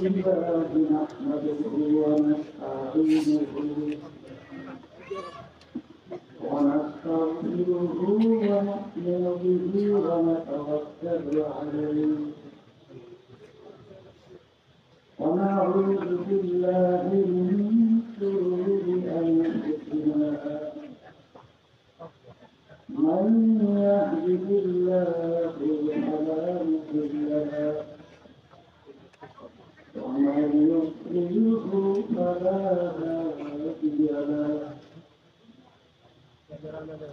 نحمده ونستعينه ونستغفره ونؤمن به ونتوكل عليه ونعوذ بالله من شرور أنفسنا من يهده الله فلا مضل له ومن يضلله فلا هادي له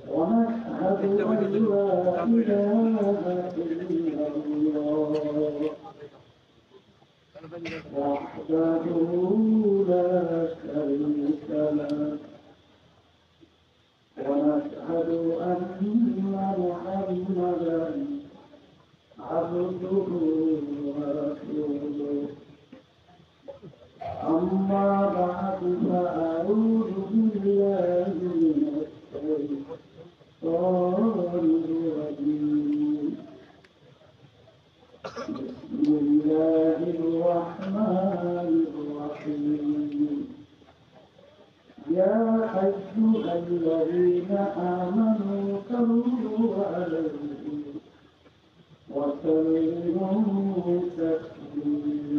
ونشهد أن لا إله إلا الله وحده لا شريك له ونشهد أن محمدا عبده ورسوله أما بعد فأعوذ بالله من الشيطان الرجيم بسم الله الرحمن الرحيم يا أيها الذين آمنوا صلوا عليه وسلموا تسليما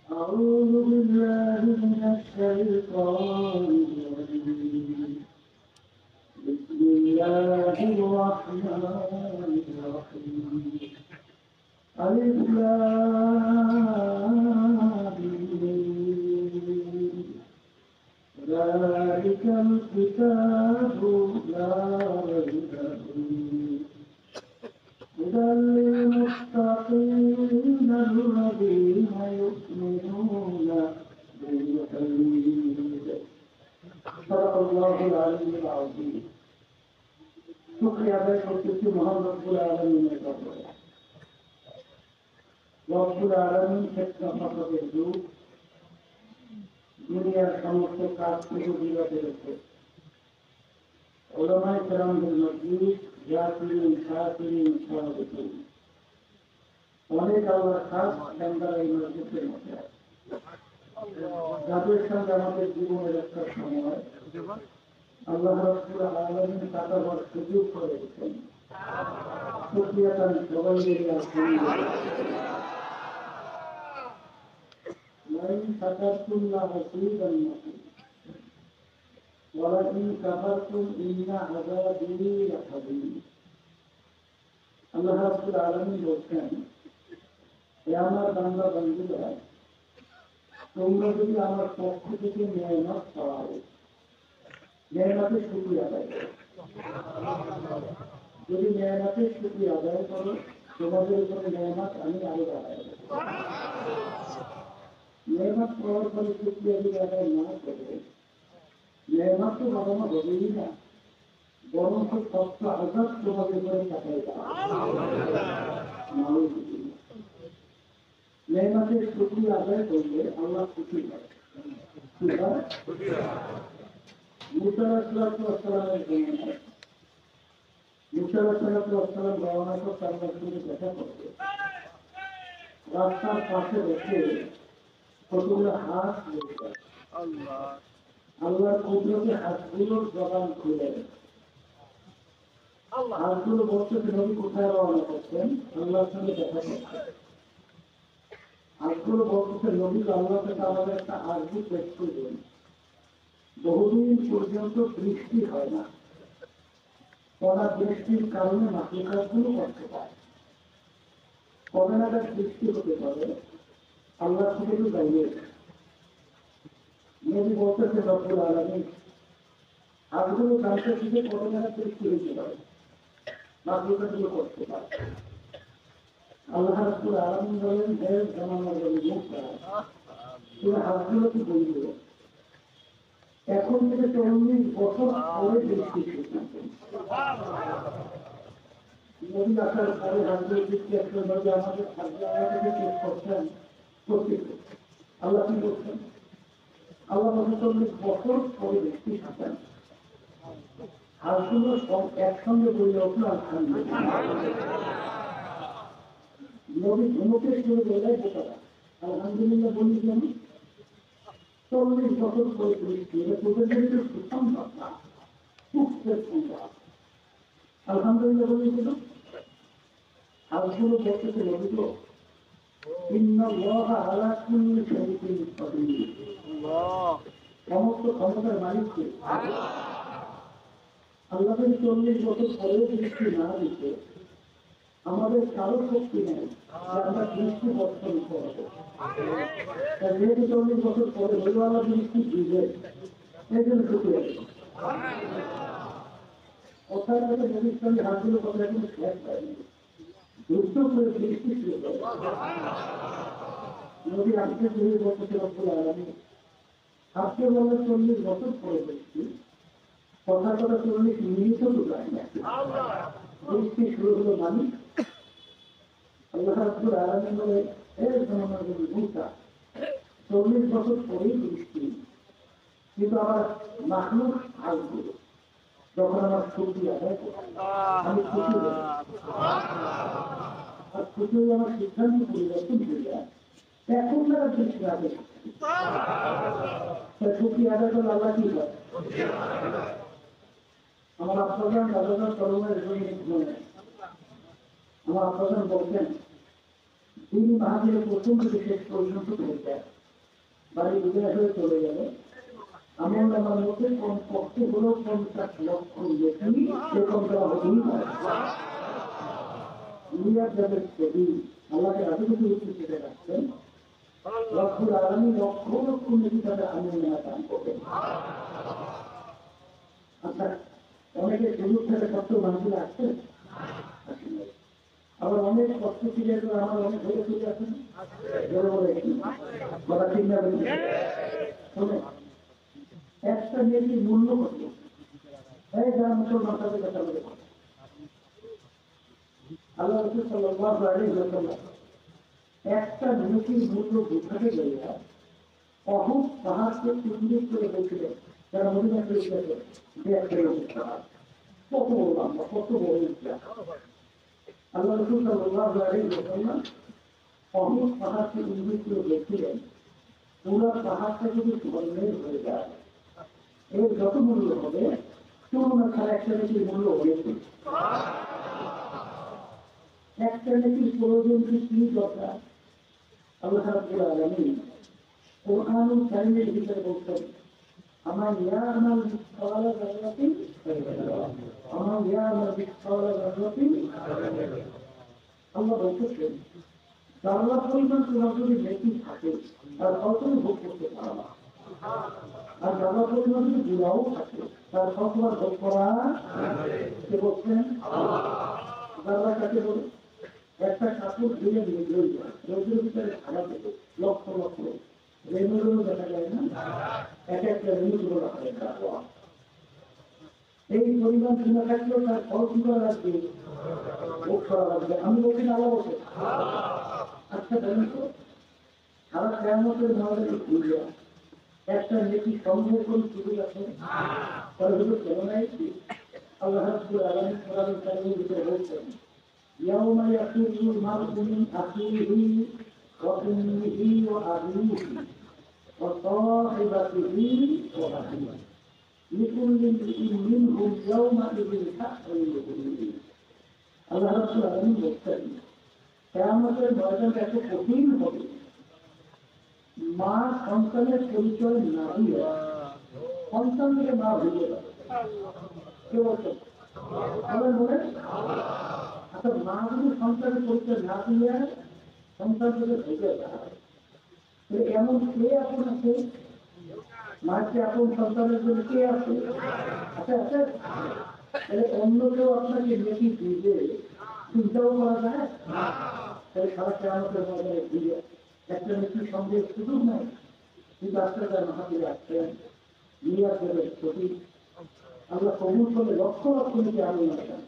أعوذ بالله من الشيطان الرجيم بسم الله الرحمن الرحيم ألف لام ميم ذلك الكتاب لا ريب فيه هدى للمتقين الذين يؤمنون بالغيب صدق الله العلي العظيم شكرا لكم محمد رب العالمين رب العالمين ক্ষেত্রে আমাদের যুগ দুনিয়ার সমস্ত কাজ থেকে বিরত রেখে ওলামায়ে কেরামদের মসজিদ জাকিরিন শাকিরিন সাহাবিন অনেক আল্লাহর খাস বান্দা এই মসজিদের মধ্যে যাদের সঙ্গে আমাদের জীবনের একটা সময় আল্লাহ রাব্বুল আলামিন তাদের সুযোগ করে দিয়েছেন শুকরিয়া তার সবাই মিলে আলহামদুলিল্লাহ লাইন শাকারতুম লাযীদান্নাকুম ওয়ালাইন কাফারতুম ইন্না আযাবি লাশাদীদ আল্লাহ রাব্বুল আলামিন বলেন হে আমার বান্দা বান্দীরা তোমরা যদি আমার পক্ষ থেকে নিয়ামত পাও নিয়ামতের শুকরিয়া আদায় করো যদি নিয়ামতের শুকরিয়া আদায় করো তোমাদের উপরে নিয়ামত আমি আরো বাড়াই দেব নিয়ামত পাওয়ার পরে শুকরিয়া যদি আদায় না করে নিয়ামত তো বাড়ানো হবেই না বরং তো কষ্ট আঘাত তোমাদের উপরে কাটাই দেওয়া নিয়ামতের শুকরিয়া আদায় করলে আল্লাহ খুশি হয় মুসা আলাইহিস সালামের জন্য মুসা আলাইহিস সালাম রওনা করতে আল্লাহর সঙ্গে দেখা করতে রাস্তার পাশে রেখে কতগুলো হাত রয়েছে আল্লাহর কুদরতে হাতগুলোর জবান খুলে হাতগুলো বলতে নবী কোথায় রওনা করছেন আল্লাহর সঙ্গে দেখা করতে আজগুলো বলতেছে নবী আল্লাহ থেকে আমাদের একটা আজকে পেশ করবেন। বহুদিন পর্যন্ত বৃষ্টি হয় না, কড়া বৃষ্টির কারণে মাতৃকাগুলো কষ্ট পায়। কবে নাগাদ বৃষ্টি হতে পারে আল্লাহ থেকে তো দাঁড়িয়ে নবী বলতেছে রব্বুল আলামিন আজগুলো জানতে থেকে কবে নাগাদ বৃষ্টি হতে পারে, মাতৃকাগুলো কষ্ট পায়। আল্লাহ রাব্বুল আলামিন বলেন হে জামানার নবী মুসা, তুমি হাতগুলো কি বলবে এখন থেকে 40 বছর পরে বৃষ্টি শুরু। নবী আসার পরে হাতগুলো বৃষ্টি একটা ভাবে আমাদের হাতগুলো চেক করছেন করতে। আল্লাহ কি করছেন? আল্লাহ 40 বছর পরে বৃষ্টি থাকেন। হাতগুলো সব একসঙ্গে বলে উঠলো আলহামদুলিল্লাহ। নবী ধনুকে শুরু বেলায় বোঝারা আলহামদুলিল্লাহ বলি কেন? 40 বছর পরে বৃষ্টি, এটা প্রকৃতির সুসংবাদ না, সুখের সংবাদ। আলহামদুলিল্লাহ বলি কেন? হাতগুলো বলতেছে নবীগ সমস্ত ক্ষমতার মালিককে আল্লাহ 40 বছর পরেও বৃষ্টি না দিতে আমাদের কারো শক্তি নেই যে আমরা বৃষ্টি বর্ষণ করবো। যেহেতু 40 বছর পরে হইল আল্লাহ বৃষ্টি দিবে, এই জন্য শুকিয়ে কোথায় আমাদের নদীর হাতগুলো কথা এখন শেষ হয়নি, যুদ্ধ করে বৃষ্টি শুরু করে নদী আজকে 40 বছর রব্বুল আলামিন আজকে বলে 40 বছর পরে বৃষ্টি, কথা 40 মিনিটও ঢুকায় না, বৃষ্টি শুরু হলো মালিক আল্লাহ রাব্বুল আলামিন বলে হে জামানার নবী মুসা 40 বছর পরেই বৃষ্টি, কিন্তু আমার মাখলুক আসবে যখন আমার শক্তি আদায় করবে আমি খুশি হব, আর খুশি হয়ে আমার সিদ্ধান্ত পরিবর্তন হয়ে যায় এখন তারা বৃষ্টি আদায় শক্তি আদায় করলে আল্লাহ কি হয়? আমার আফসান রাজাদার তরুণের আমার আফসান বলছেন তিনি মাহাবীরের প্রথম থেকে শেষ পর্যন্ত হয়ে বাড়ি বিদায় হয়ে চলে গেলে আমার আমার মধ্যে কমপক্ষে হলো 50 লক্ষ ব্যক্তি এরকম করা হতেই পারে। যাদের ছবি আল্লাহকে রাজনীতি উচিত সেটা রাখছেন রব্বুল আলামিন লক্ষ লক্ষ নেবী তাদের আনন্দ দান করবেন। আচ্ছা, অনেকে সুযোগ থেকে কত মানুষের আসছে, আবার অনেক কষ্ট ফিরে আমার অনেক ধরে চলে আসেন কথা চিন্তা করে একটা মেয়েটির মূল্য কত এই যারা মুসলমান তাদের কথা বলে আল্লাহ রাসূল সাল্লাল্লাহু আলাইহি ওয়াসাল্লাম একটা মেয়েটির মূল্য বোঝাতে গেলে অহুদ পাহাড়কে চিহ্নিত করে বলছিলেন যারা মদিনাতে এসেছে যে একটা কত বড় লম্বা, কত বড় ইসলাম। আল্লাহ রাসূল সাল্লাল্লাহু আলাইহি ওয়াসাল্লাম অহুদ পাহাড়কে ইঙ্গিত করে বলছিলেন পুরো পাহাড়টা যদি স্বর্ণের হয়ে যায় এর যত মূল্য হবে তুলনা ছাড়া একটা নেকির মূল্য হয়েছে। একটা নেকির প্রয়োজন কি দরকার? আল্লাহ রাব্বুল আলামিন কোরআনুল কারীমের ভিতরে বলছেন আমার ইয়ামাল মিসকালা যারাতিন আমার ইয়ামাল মিসকালা যারাতিন আল্লাহ বলছেন যারা পরিমাণ তোমার যদি নেকি থাকে তার কতই ভোগ করতে পারবা, আর যারা পরিমাণ যদি গুণাও থাকে তার কতবার ভোগ করা কে বলছেন যারা কাকে বলে একটা কাপড় ধুয়ে দিয়ে রোদের ভিতরে খারাপ দেবে লক্ষ লক্ষ রেণুগুলো দেখা যায় না, এক একটা রেণু গুলো রাখা যায়। এই পরিমাণ কিনা থাকলেও তার ফল কি করা লাগবে, ভোগ করা লাগবে। আমি বলছি না বলছে আচ্ছা জানি তো সারা কেয়ামতের আমাদের পূজা একটা নেকি সন্দেহ করে সুযোগ আছে তাহলে হলো কেন নাই? আল্লাহ রাব্বুল আলামিন কোরআনুল কারীমের ভিতরে বলছেন ইয়াউমা ইয়াফিরুল মার'উ মিন আখিহি ওয়া উম্মিহি ওয়া আবিহি ওয়া সাহিবাতিহি ওয়া বানিহি লিকুল্লি ইমরি'ইন মিনহুম ইয়াওমাইযিন শা'নুন ইউগনিহি। আল্লাহ রাব্বুল আলামিন বলছেন কিয়ামতের ময়দানটা এত কঠিন হবে মা সন্তানের পরিচয় না দিয়ে সন্তান থেকে মা ভুলে যাবে। কে বলছে? বলেন বলেন। আচ্ছা, মা যদি সন্তানের পরিচয় না দিয়ে সন্তান থেকে ভুলে যায়, এমন কে আপন আছে? মাকে আপন সন্তানের জন্য কে আছে? আচ্ছা আচ্ছা, অন্য কেউ আপনাকে নেকি দিবে চিন্তাও করা যায়? তাহলে সারা কেরামতের ময়দানে ঘুরে একটা নেকির সঙ্গে সুযোগ নাই, কিন্তু আজকে তার মাহাতিরে আসছেন নিয়ে আসবেন প্রতি আল্লাহ কবুল করলে লক্ষ লক্ষ নেকি আমি আসেন।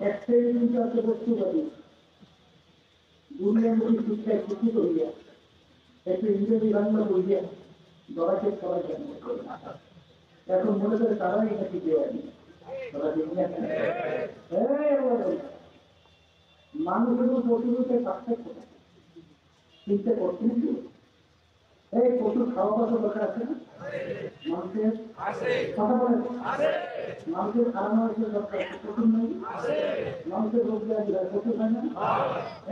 এক শ্রেণী কিন্তু আছে বস্তুবাদী, দুনিয়ামুখী শিক্ষায় শিক্ষিত হইয়া একটু ইংরেজি বাংলা বইয়া দরাকে সবাই জানেন, এখন মনে করে তারাই নাকি দেওয়া মানুষ এবং পশুদের পার্থক্য চিন্তা করছেন কি? এই পশুর খাওয়া দাওয়া দরকার আছে না? মানুষের কথা বলেন, মানুষের খাওয়ানো হয়েছে দরকার আছে, পশুর নেই? মানুষের রোগ ব্যাধি হয়, পশুর হয় না?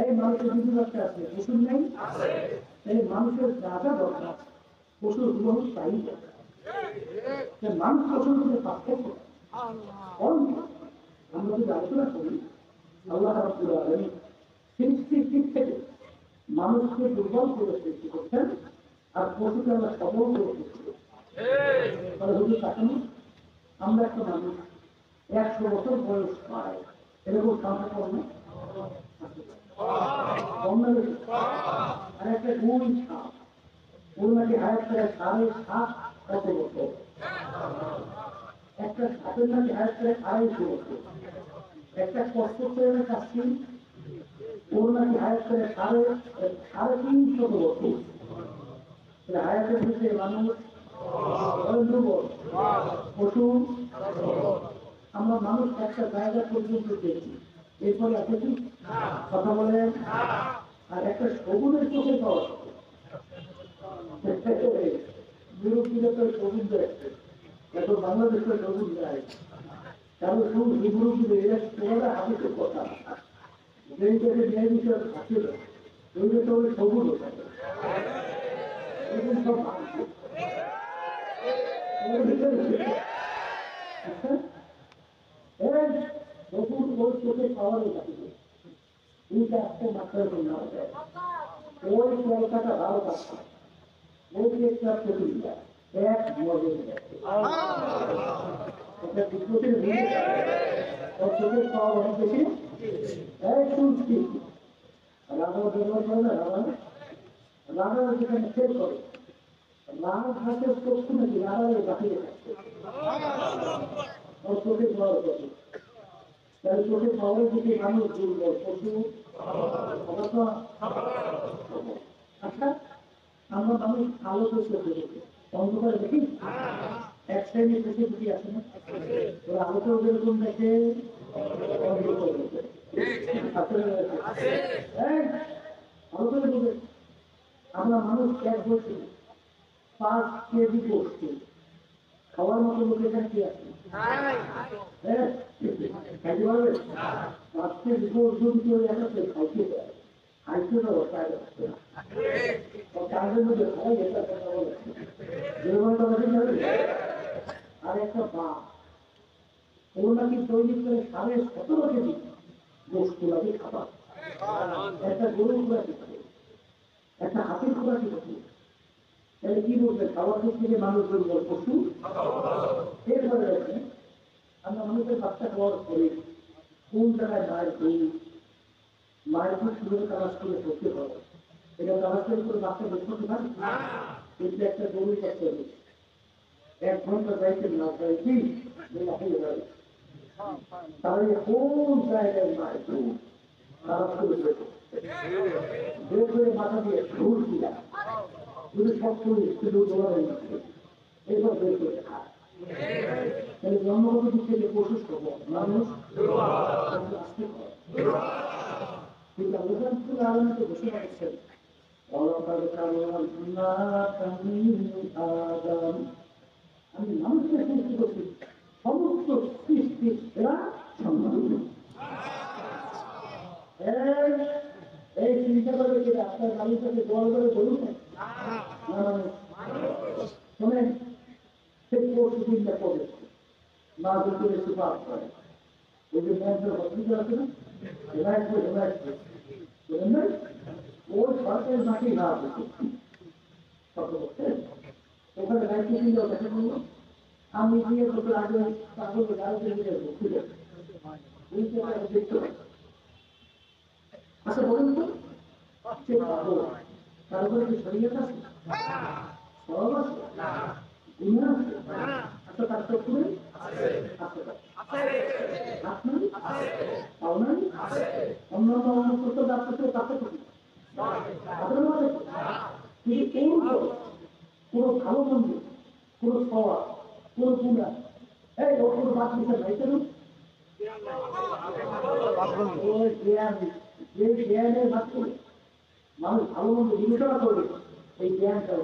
এই মানুষের বিভিন্ন দরকার আছে, পশুর নেই? এই মানুষের যা যা দরকার পশুর গুলো চাই দরকার। মানুষ পশুর মধ্যে পার্থক্য আমরা যদি আলোচনা করি, আল্লাহ রাব্বুল আলামিন সৃষ্টির দিক থেকে মানুষকে দুর্বল করে সৃষ্টি করছেন আর পশুকে আমরা সবল করে সৃষ্টি করছেন। তাহলে হুজুর তাকানো, আমরা একটা মানুষ 100 বছর বয়স পায়, এরকম সংখ্যা কম না? কম না বেশি? আর একটা গুণ সাপ, ওর নাকি হায়াত করে 7.5 কত বছর, একটা সাপের নাকি হায়াত করে 250 বছর, একটা কষ্ট করে কাশি ওর নাকি হায়াত করে 350 বছর। হায়াতের ভিতরে মানুষ দুর্বল, পশু। আমরা মানুষ একটা জায়গা পর্যন্ত দেখি, এরপরে আছে কি কথা বলেন? আর একটা সবুজের চোখে পাওয়া বিরোধীরা তো সবুজ দেখছে, এখন বাংলাদেশের সবুজ দেয় কারণ শুধু বিরোধীদের এরা তোমরা হাতে কথা যেই দেশে ন্যায় বিচার থাকে ওই দেশে ওই সবুজ হতে হবে, এরকম সব সবুজ ওই চোখে পাওয়ারই থাকে দুইটা একটা মাত্রার জন্য ওই কলকাতা ভালো থাকছে ওই একটা প্রতিক্রিয়া এক মজা চোখের পাওয়ার অনেক বেশি শুনছি রাজা ব্যবহার করে না, রাজা যেখানে সেল করে রাজ হাতের চক্ষু নাকি রাজারের বাহিরে থাকছে চোখের পাওয়ার কথা। তাহলে চোখের পাওয়ারের দিকে মানুষ দুর্বল, পশু আচ্ছা আমরা মানুষ আলো তো চোখে দেখি, অন্ধকারে দেখি এক শ্রেণীর দেশে দুটি আছে না, ওরা আলোকেও যেরকম দেখে আমরা মানুষ এক বসে 5 কেজি বসছি, খাওয়ার মতো লোকের এখানে কি আছে? খাইতে পারবে? 5 কেজি যদি কেউ একাতে খাইতে পারে, খাইতে অবস্থায় যাচ্ছে কাজের মধ্যে খাই এটা আর একটা বাপ ও নাকি তৈরি করে 17.5 কেজি বস্তু লাগে খাবার, একটা গরুর খোরাকি থাকে, একটা হাতির খোরাকি থাকে, তাহলে কি বলবে? খাবার দিক থেকে মানুষ দুর্বল, পশু। এরপরে দেখেন আমরা মানুষের বাচ্চা খাওয়ার পরে কোন জায়গায় মায়ের দুধ কিভাবে তালাশ করে করতে হবে, এটা তালাশ করে বাচ্চা বের করতে পারে, কিন্তু একটা গরুর বাচ্চা 1 ঘন্টা যাইতে না যাইতেই তাহলে কোন জায়গায় মায়ের দুধ তালাশ করে বের করে মাথা দিয়ে ঘুর দিয়া যদি সব করে দুধ দোলাবেন এরপর বের করে খায়। তাহলে জন্মগত দিক থেকে পশু সব মানুষ আসতে পারে, কিন্তু আল্লাহ আলমকে ঘোষণা করছেন আমি মানুষকে সৃষ্টি করছি সমস্ত সৃষ্টির সেরা সম্মান। এই চিন্তা জিজ্ঞাসা করবে যে আপনার বাড়ির সাথে জল করে বলুন না শোনেন সেই পরশু দিনটা পড়ে মা দুপুরে সুপার করে ওই যে ব্যাংকের হসপিটাল আছে না ওই সরকারের মাটি না ওখানে দায়িত্ব দিল দেখা বললো আমি গিয়ে তোকে আগে তারপরে গাড়িতে নিয়ে যাবো ঠিক আছে দেখতে পাই আচ্ছা বলুন তো সে পাবো তারপরে কি শরীয়ত আছে সরব আছে গুণা আছে আচ্ছা তার তো করে অন্যান্য অন্যত্র ডাক্তার তাতে আপনার মধ্যে কিন্তু পুরো ভালো মন্দির পুরো সওয়া পুরো গুণা এই ও পুরো বাদ দিতে ভাই কেন ওই জ্ঞান যে জ্ঞানের মাধ্যমে মানুষ ভালো মন্দ বিবেচনা করবে এই জ্ঞানটা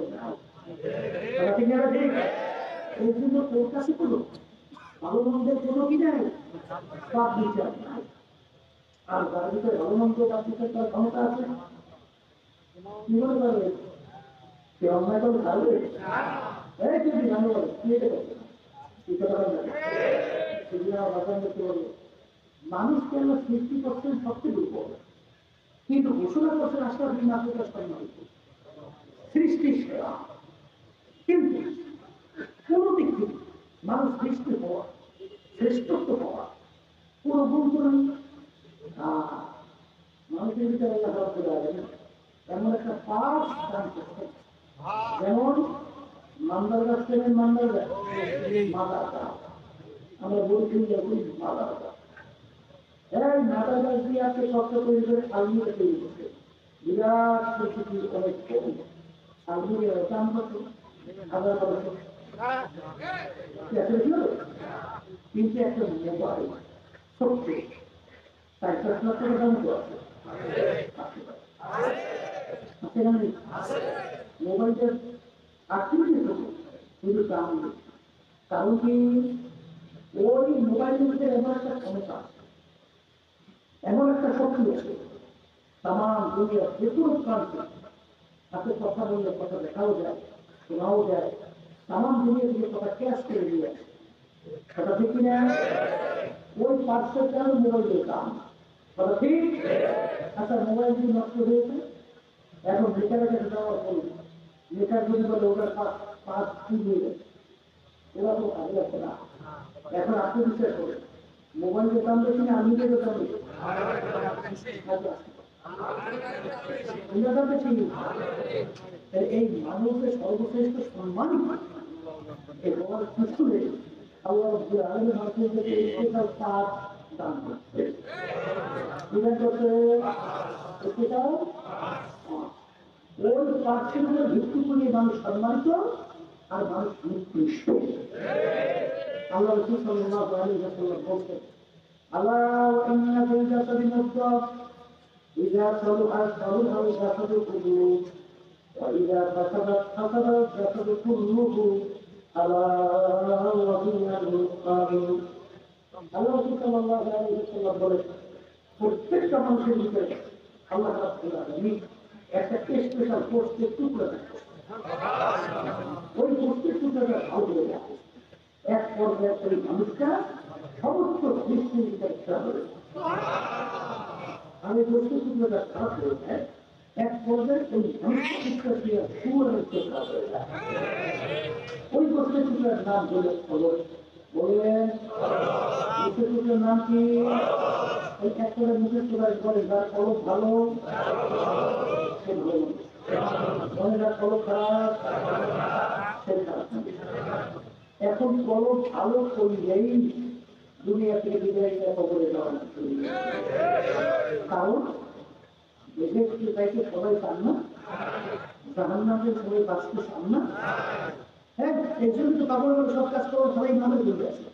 ঠিক এই জন্য তোর কাছে কোনো ভালো মন্দের কোনো কি নাই বাদ বিচার নাই আর যার ভিতরে ভালো মন্দ বাদ বিচার তার ক্ষমতা আছে কি মনে করবে সে অন্যায় করে ছাড়বে এই যদি জানো বলে কি এটা মানুষকে আমরা সৃষ্টি করছেন সবচেয়ে দুর্বল কিন্তু ঘোষণা করছেন আশরাফ বিন আবদুল্লাহ সৃষ্টির সেরা কিন্তু কোন দিক থেকে মানুষ সৃষ্টি হওয়া শ্রেষ্ঠত্ব হওয়া কোন গুণ করে মানুষের ভিতরে এমন একটা পাশ দান করছে যেমন মান্দার গাছ কেনেন মান্দার গাছ মাদার গাছ আমরা বলছি মাদার গাছ এই মাদার গাছ দিয়ে আজকে শক্ত তৈরি করে আলমিরা তৈরি করছে বিরাট পরিস্থিতি অনেক কম আলমিরা দাম কত হাজার বারোশো কিন্তু একটা মোবাইল ছোট্ট 50 লাখ টাকা দাম তো আছে মোবাইলটার আকৃতি শুধু দাম কারণ কি ওই মোবাইলের মধ্যে এমন একটা ক্ষমতা এমন একটা শক্তি আছে তামাম দুনিয়া যে কোনো প্রান্তে তাকে কথা বললে কথা দেখাও যায় শোনাও যায় তামাম দুনিয়া দিয়ে কথা ক্যাশ করে দিয়ে আসে কথা ঠিক কিনা ওই পার্সেল কেন মোবাইলের দাম কথা ঠিক আচ্ছা মোবাইল দিয়ে নষ্ট হয়েছে এখন বেকারের কাছে যাওয়ার পরে বেকার যদি বলে ওটার পাঁচ দিয়ে গেছে ওরা তো কাজে আসে না এখন আপনি বিশ্বাস করে মোবাইলের দাম বেশি না আমি দাম বেশি এই মানুষের সর্বশ্রেষ্ঠ সম্মান আল্লাহ দান করছে ওই পার্সেন্টের ভিত্তি করে মানুষ সম্মানিত আর মানুষ নিকৃষ্ট আল্লাহ রাসূল সাল্লাল্লাহু আলাইহি ওয়াসাল্লাম বলতেন আল্লাহ ইন্না ফিল জাসাদি মুদগাহ ইযা সালুহা সালুহা জাসাদু কুল্লুহু ওয়া ইযা ফাসাদাত ফাসাদা জাসাদু কুল্লুহু আলা ওয়া হিয়াল মুকাবিল আল্লাহ রাসূল সাল্লাল্লাহু আলাইহি ওয়াসাল্লাম বলেন প্রত্যেকটা মানুষের ভিতরে আল্লাহ রাব্বুল আলামিন একটা স্পেশাল পোস্টের টুকরা থাকে ওই পোস্টের টুকরাটা ভালো করে রাখে এক পর্যায়ে ওই মানুষটা সমস্ত সৃষ্টির চেষ্টা করে আমি পোস্টের টুকরাটা খারাপ হয়ে যায় এক পর্যায়ে ওই মানুষের চিত্র দিয়ে সুরের চেষ্টা করে যায় ওই পোস্টের টুকরার নাম বলে বললেন পোস্টের টুকরার নাম কি ওই এক করে মুখের চূড়ায় বলে যার কলম ভালো সে ভালো মনে যার কলম খারাপ সে খারাপ এখন কলম ভালো করলেই দুনিয়া থেকে বিদায় খবরে যাওয়া কারণ দেশে তাইকে সবাই চান না জাহান্নামে সবাই বাঁচতে চান না হ্যাঁ এই জন্য তো কাপড় সব কাজ করো সবাই নামে চলে আসে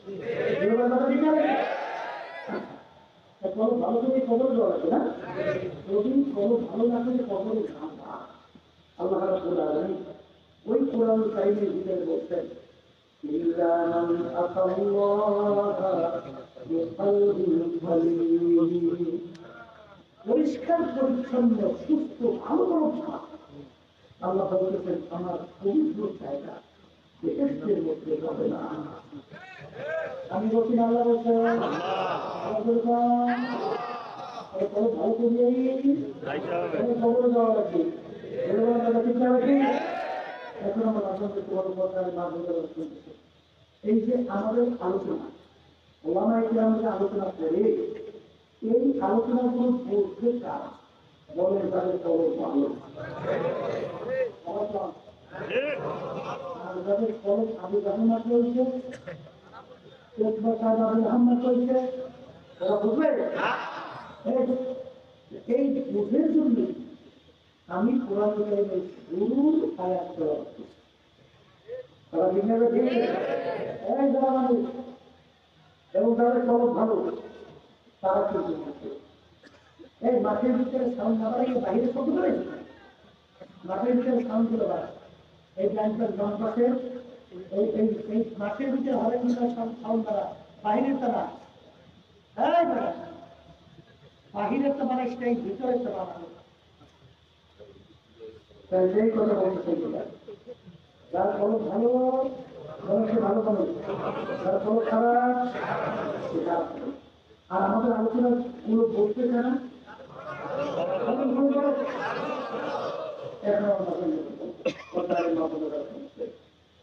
কলম ভালো করে খবর দেওয়া লাগে না যদি কলম ভালো না করে খবরে যান না আল্লাহ রাব্বুল ওই কোরআন কারিমের ভিতরে বলছেন إلا من أتى الله بقلب سليم পরিষ্কার পরিচ্ছন্ন সুস্থ ভালো ভালো খাওয়া। আল্লাহ বলতেছেন আমার পবিত্র জায়গা বেহেশতের মধ্যে হবে না। আমি বলছি না, আল্লাহ বলছেন ভালো করিয়ে খবরে যাওয়া লাগবে। এখন আমরা এই যে আমাদের আলোচনা ওলামা ইকরামদের আলোচনা করে এই আলোচনাগুলো বলতে কারা বলেন তাদের খবর ভালো। আর যাদের খবর আবু জাহান্নাত রয়েছে আহমদ রয়েছে ওরা বুঝবে। এই বুঝের জন্য আমি কোরআন কারীমের শুরুর আয়াত করা তারা বিজ্ঞানে দেখে যারা মানুষ এবং তাদের খবর ভালো তারা কিন্তু এই মাঠের ভিতরে সাউন্ড না বাড়িয়ে বাইরে শব্দ করে মাঠের ভিতরে সাউন্ড গুলো বাড়ে এই ব্যাংকের জনপাশের এই মাঠের ভিতরে হরেক সাউন্ড দ্বারা বাহিরের তারা বাহিরের তো মানে সেই ভিতরের তো বানানো সেই কথা বলতে চাই। যার খবর ভালো সে ভালো মানুষ, যার খবর খারাপ সে খারাপ। আর আমাদের আলোচনা গুলো বলতে চায় না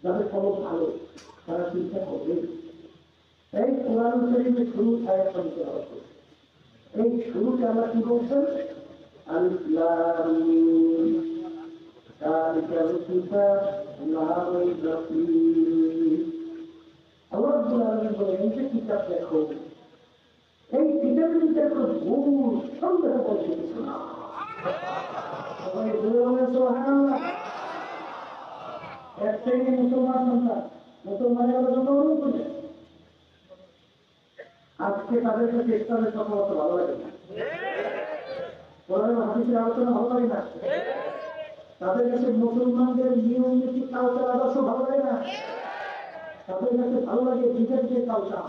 যাদের খবর ভালো তারা চিন্তা করবে। এই কোরআন শরীফের শুরু আয়াত করা হচ্ছে। এই শুরুতে আমরা কি বলছেন? আলিফ লাম মিম যালিকাল কিতাব লা রাইবা ফীহ। আল্লাহ রাব্বুল আলামিন বলেন এই যে কিতাব দেখো, এই কিতাবের ভিতরে কোনো ভুল সন্দেহ করতে কিছু না। সবাই বলে সুবহানাল্লাহ। এক শ্রেণীর মুসলমান সন্তান মুসলমানের জন্য অনুকূল, আজকে তাদের কাছে ইসলামের সফলতা ভালো লাগে না, কোরআন হাদিসের আলোচনা ভালো লাগে না, তাদের কাছে মুসলমানদের নিয়ম নীতি কালচার আদর্শ ভালো লাগে না, তাদের কাছে ভালো লাগে বিচারিকের কালচার,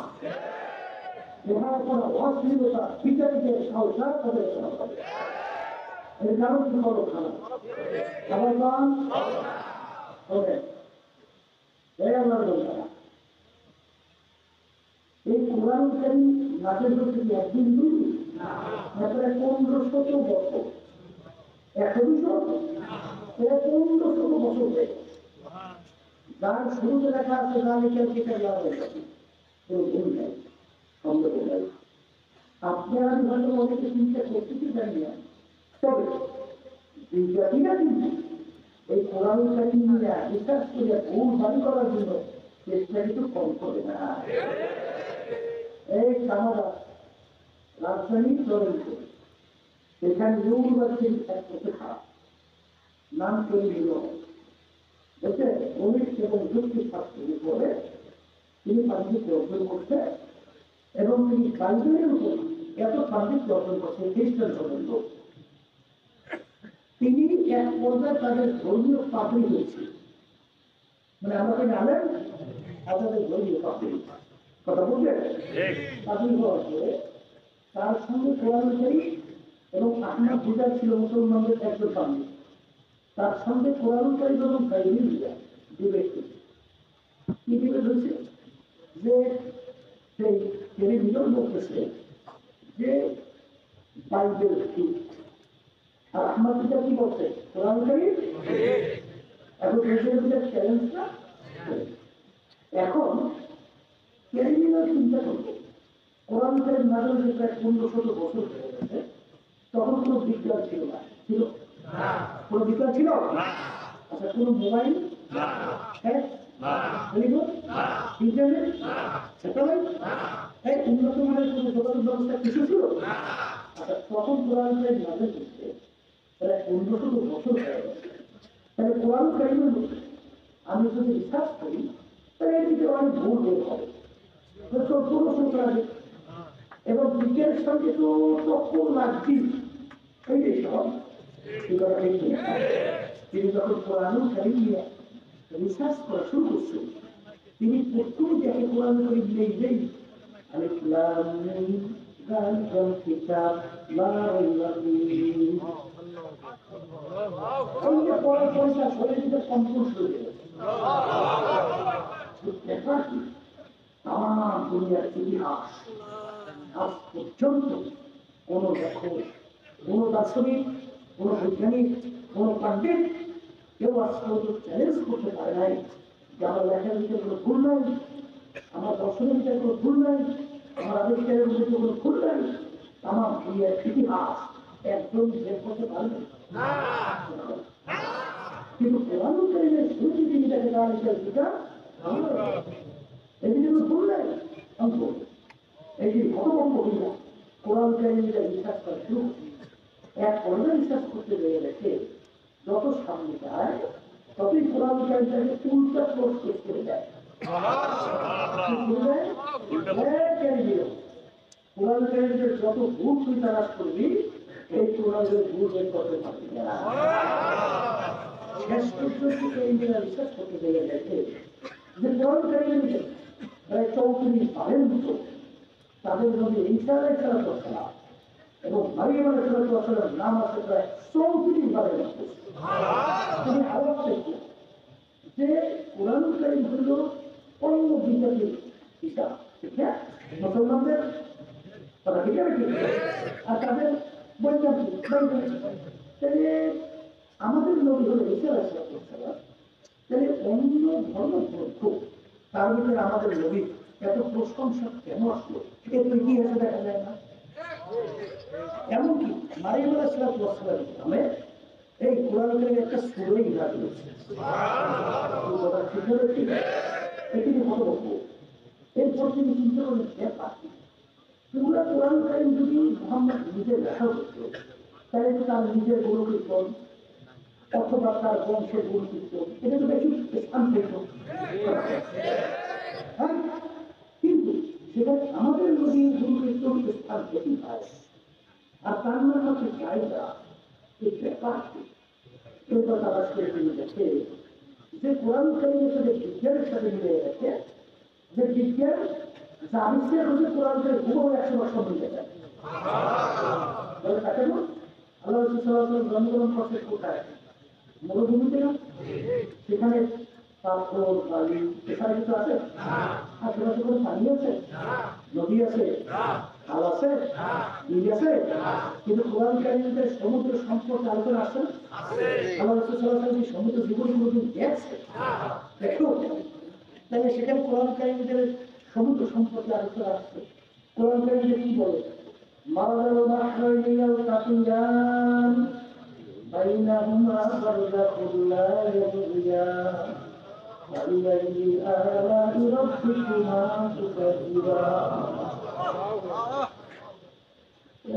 ব্যবহার করা অশ্লীলতা বিচারিকের কালচার তাদের ভালো লাগে। এর কারণ কি বড় খারাপ সবাই পান হবে এই কোরআন কারীম নাজেল হচ্ছে একদিন দুই না, 1500 বছর, 1500 বছর হয়ে গেছে। যার শুরুতে লেখা আছে জালিকাল কিতাব লা রাইবা ফীহ, কোনো ভুল নাই, সন্দেহ নাই। আপনি আমি হয়তো অনেকে চিন্তা করতে জানি না, তবে বিজ্ঞানীরা কিন্তু এই কোরআন কারীম নিয়ে রিসার্চ করে ভুল বাড়ি করার জন্য চেষ্টা কিন্তু কম করে না। এই কামারা রাজধানী চলন্ত সেখানে ইউনিভার্সিটির এক প্রতিষ্ঠা নাম তৈরি হল বলছে গণিত এবং যুক্তি শাস্ত্রের উপরে তিনি পাণ্ডিত্য অর্জন করছে এবং তিনি বাইবেলের উপর এত পাণ্ডিত্য অর্জন করছে খ্রিস্টান পর্যন্ত। তিনি এক পর্যায়ে তাদের ধর্মীয় পাপড়ি হয়েছে, মানে আমরা কি জানেন আর তাদের ধর্মীয় পাপড়ি কথা বলছে পাপড়ি হওয়ার পরে তার সঙ্গে কোরআন কারীম এবং আহমদ হুজার ছিল মুসলমানদের একজন পাণ্ডিত, তার সঙ্গে কোরআন কারীম এবং বাইবেল হুজার ডিবেট হয়েছে। কি ডিবেট হয়েছে? যে সেই টেলিভিশন বলতেছে যে বাইবেল ঠিক আর আহমদ হুজার কি বলছে কোরআন কারীম। এখন টেলিভিশন চ্যালেঞ্জ না, এখন টেলিভিশন চিন্তা করবে কোরআন কারীম নাযিল হয়ে প্রায় 1500 বছর হয়ে গেছে, তখন কোনো বিজ্ঞান ছিল না, ছিল কোনো বিজ্ঞান ছিল? আচ্ছা, কোনো মোবাইল টেলিফোন ইন্টারনেট স্যাটেলাইট এই উন্নত মানের কোনো যোগাযোগ ব্যবস্থা কিছু ছিল? আচ্ছা, তখন কোরআন কারীম নাযিল হচ্ছে প্রায় 1500 বছর হয়ে গেছে। তাহলে কোরআন কারীমের মধ্যে আমি যদি রিসার্চ করি তাহলে এর ভিতরে অনেক ভুল বের হবে, 1400 আগে এবং বিজ্ঞানের সঙ্গে তো টক্কর লাগছি এই সব। তিনি যখন কোরআন কারীম নিয়ে রিসার্চ করা শুরু করছেন, তিনি প্রথমে দেখে কোরআন কারীম নেই আলিফ লাম মিম ذلك الكتاب لا ريب فيه এই যে পড়ার পয়সা শরীরে সম্পূর্ণ হয়ে গেছে তাম দুনিয়ার ইতিহাস আজ পর্যন্ত কোন লেখক, কোন দার্শনিক, কোন বৈজ্ঞানিক, কোন পাণ্ডিত কেউ আজ পর্যন্ত চ্যালেঞ্জ করতে পারে নাই যে আমার লেখার ভিতরে কোনো ভুল নাই, আমার দর্শনের ভিতরে কোনো ভুল নাই, আমার আবিষ্কারের ভিতরে কোনো ভুল নাই। আমার দুনিয়ার ইতিহাস একদম বের করতে পারবে না। কিন্তু কোরআন কারীমের শুরুতে তিনি তাকে তার পিতা এই জন্য ভুল নাই। এই যে ভগবঙ্গ হইল কোরআন কারীমটা বিশ্বাস করা শুরু এক পর্যায়ে বিশ্বাস করতে গিয়ে দেখে যত সামনে যায় ততই কোরআন কারীমটাকে উল্টা প্রস্তুত করে দেয়। কোরআন কারীমের যত ভুল তুই তালাশ করবি এই কোরআনের ভুল বের করতে পারবি না। শেষ পর্যন্ত ইন্ডিয়া বিশ্বাস করতে গিয়ে দেখে যে কোরআন কারীমের প্রায় 34 বারের মতো তাদের নবী ঈসা আলাইহিস সালাম এবং মারিয়াম আলাইহিস সালামের নাম আছে প্রায় 34 বারের মতো। তিনি আরো দেখলেন যে কোরআন কারীম হল অন্য বিজাতির কিতাব, ঠিক না? মুসলমানদের কথা ঠিক আছে, আর তাদের বৈজ্ঞানিক তাহলে আমাদের নবী হলো ঈসা আলাইহিস সালাম, তাহলে অন্য ধর্মগ্রন্থ তার ভিতরে আমাদের নবী এত প্রশংসা কেন আসলো এর তো ইতিহাসে দেখা যায় না। এমনকি মারিয়াম আলাইহিস সালামের নামে এই কোরআন কারীমে একটা সূরা ইনজাল হয়েছে। এটি মতলব এরপর তিনি চিন্তা করলেন ব্যাপার পুরো কোরআন কারীম যদি মুহাম্মদ নিজের লেখা হতো তাহলে তো তার নিজের গুণকীর্তন অথবা তার বংশের গুণকীর্তন এটা তো বেশি স্থান পেত। কিন্তু সেটা আমাদের নদীর গুণকীর্তন স্থান বেশি পায়। আর তার নাম হচ্ছে চাহিদা এই ব্যাপারটি এরপর তারা করে তিনি দেখে যে কোরআন কারীমের সাথে বিজ্ঞানের সাথে মিলে গেছে, যে বিজ্ঞান যা আবিষ্কার হচ্ছে কোরআন কারীম পুরো 100 বছর মিলে যায়। তাকে আল্লাহ রাসূল সাল্লাল্লাহু আলাইহি ওয়াসাল্লাম জন্মগ্রহণ করতে কোথায়? মরুভূমিতে না? সেখানে পাথর বালি এখানে কিছু আছে? আশেপাশে কোনো পানি আছে? নদী আছে? খাল আছে? বিল আছে? কিন্তু কোরআন কারীমের সমুদ্র সম্পর্কে আলোচনা আছে না? আল্লাহ রাসূল সাল্লাল্লাহু আলাইহি ওয়াসাল্লাম সমুদ্র জীবন কোনদিন দেখছে? দেখো তাহলে সেখানে কোরআন কারীমের সমুদ্র সম্পর্কে আলোচনা আসছে। কোরআন কারীমে কি বলে? মারাল বাহরাইনি ইয়ালতাকিয়ান বাইনাহুমা বারযাখুন লা ইয়াবগিয়ান ফাবিআইয়ি আলা'i রাব্বিকুমা তুকাযিবান।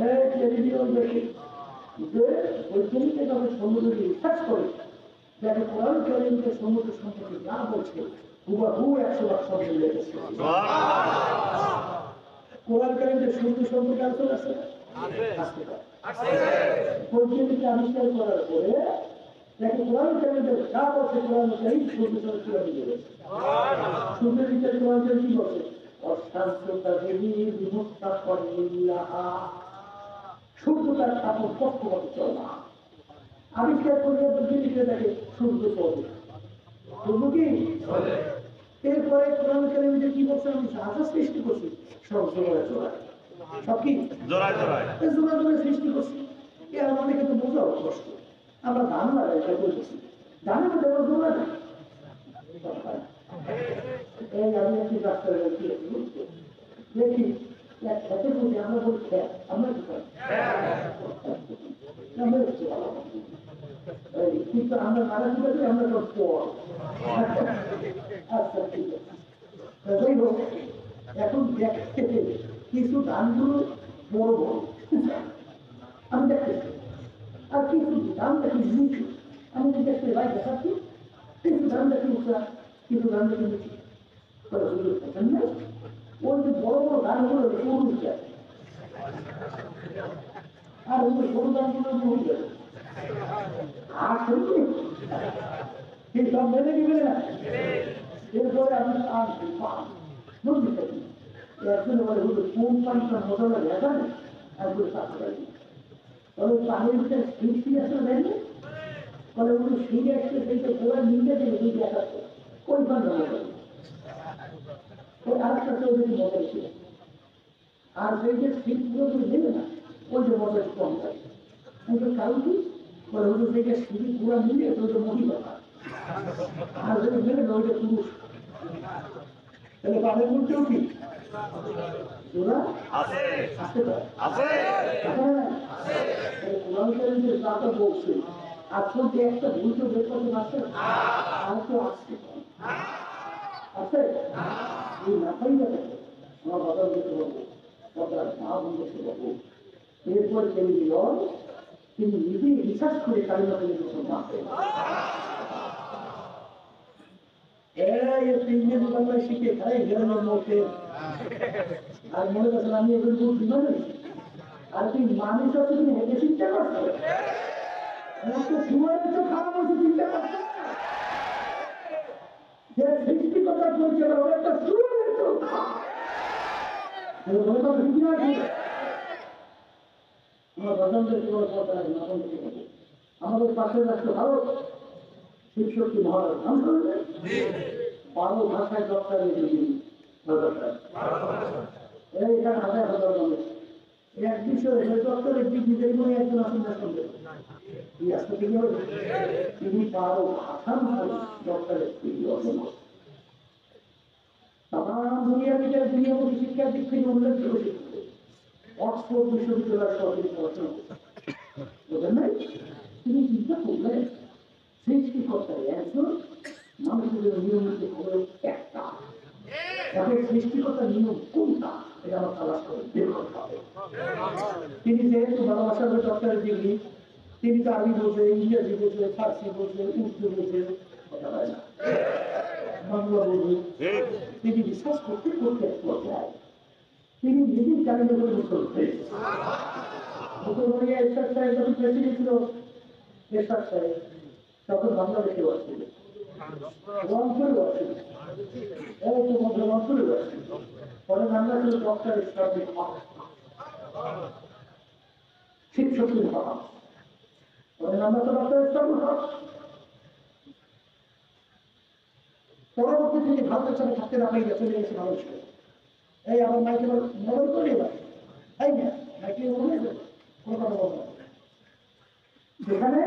এই টেলিভিশন দেখে যে বৈজ্ঞানিকভাবে সমুদ্রকে রিসার্চ করে যাতে কোরআন কারীমকে সমুদ্র সম্পর্কে যা বলছে হুবহু 100 বছর মিলে গেছে। কোরআন কারীমের সমুদ্র সম্পর্কে আলোচনা আছে? বৈজ্ঞানিক আবিষ্কার করার পরে দেখে কোরআন কারীমের যা বলছে কোরআন কারীম সমুদ্র সম্পর্কে মিলে গেছে। সূর্যের ভিতরে কোরআন কারীম কি বলছে? অশান্ত তাজরি বিমুস্তাকরিল্লাহা, সূর্য তার তাপন পক্ষপাত চলে না। আবিষ্কার করে বৈজ্ঞানিকরা দেখে সূর্য চলে, সূর্য কি চলে। এরপরে কোরআন কারীমে কি বলছে? আমি জাহাজ সৃষ্টি করছি সব জোড়ায় জোড়ায়, সব কি জোড়ায় জোড়ায় জোড়ায় জোড়ায় সৃষ্টি করছি। এর আমাদেরকে তো বোঝাও কষ্ট, আমরা ধান লাগাই তাই বলতেছি ধানের মধ্যে এবার জোড়া নেই। এই আমি একটি রাস্তায় দেখি এক খেতের মধ্যে আমরা বলি খেত, আমরা কি করি? কিন্তু আমরা মারা কি করি? আমরা সব পর। আচ্ছা ঠিক আছে, যাই হোক এখন দেখতে কিছু ধানগুলো বড় বড় আমি দেখতেছি, আর কিছু ধান দেখি নিচু। আমি দেখতে ভাই দেখাচ্ছি কিছু ধান দেখি উঁচা, কিছু ধান দেখি নিচু। ওই যে বড় বড় ধানগুলো উঠে আর ওই ছোট ধানগুলো উঠে আর শুনছি এই সব মেনে নিবে না। এরপরে আমি আসবি বুঝতে একজন বলে হুজুর কোন পানিটা মজা লাগে জানেন একজন কাছে লাগে তবে পানির ভিতরে সৃষ্টি আসলে দেখবে বলে উনি ফিরে আসছে সেইটা পুরো নিয়ে গেলে দুই একাত্তর কোন পানি মজা ওই আরেকটা চৌধুরী মজা ছিল আর সেই যে শীতগুলো তুমি নেবে না ওই যে মজা কম থাকে কিন্তু কারণ কি বলে হুজুর থেকে সিঁড়ি পুরো মিলিয়ে ওইটা মহিলা আর যদি নেবে না ওইটা পুরুষ তাহলে পানির মধ্যেও কি ওরা আছে আসতে পারে আছে কোরআন শরীফের কথা বলছে আজকে যে একটা ভুল তো বের করতে পারছে আর তো আসতে পারে আছে এই মাথায় যাবে আমার বাবা দেখতে পাবো বাবার মা বোন দেখতে পাবো এরপর তিনি তিনি নিজেই রিসার্চ করে কালিমা করে মুসলমান তিনজন বাংলায় শিখে খাই গ্রামের মধ্যে আর মনে করছেন আমি এগুলো খুব বিমান হয়েছি আর তুই মানুষ আছে তুমি হেঁটে চিন্তা করছো একটা সময় তো খারাপ হয়েছে চিন্তা করছো যে সৃষ্টিকতার পরিচয় একটা সুরের তো আমাদের পাশের রাষ্ট্র ভারত শিবশক্তি মহারাজ নাম শুনলেন 12 ভাষায় ডক্টরের ডিগ্রি এখানে হাজার হাজার মানুষ এক বিষয়ে ডক্টরের ডিগ্রি দেখবো একজন আসেন না শুনবে এই আজকে থেকে তিনি 12 ভাষার ডক্টরের ডিগ্রি অর্জন করেন তাম দুনিয়ার ভিতরে দুনিয়ামুখী শিক্ষার দিক থেকে উল্লেখযোগ্য শিক্ষা অক্সফোর্ড বিশ্ববিদ্যালয়ের সহযোগী পড়াশোনা বোঝেন নাই তিনি চিন্তা করলেন সৃষ্টিকর্তার একজন মানুষের নিয়মিত হলেও একটা তাদের সৃষ্টিকর্তার নিয়ম কোনটা এটা আমার তালাশ করে বের করতে হবে তিনি যেহেতু ভালোবাসার ডক্টরের ডিগ্রি তিনি তো আরবি বোঝে ইংরেজি বোঝে ফার্সি বোঝে উর্দু বোঝে কথা হয় না বাংলা বোঝে তিনি বিশ্বাস করতে করতে এক পর্যায়ে তিনি নিজেই কালিমা করে মুসলমান মুসলমানিয়া এরশাদ সাহেব যখন প্রেসিডেন্ট ছিল এরশাদ সাহেব তখন বাংলাদেশে আসছিল রংপুরে আসছিল এই তো মধ্যে রংপুরে আসছিল পরে বাংলা ছিল ডক্টর ইসলামিক শিক্ষকের হওয়া পরে আমরা তো ডক্টর ইসলামিক হক পরবর্তী থেকে ভারতের সাথে থাকতে না পাইলে চলে গেছে মানুষকে এই আমার মাইকে মোবাইল করে এবার তাই না মাইকে মনে কোনো কথা বলবো যেখানে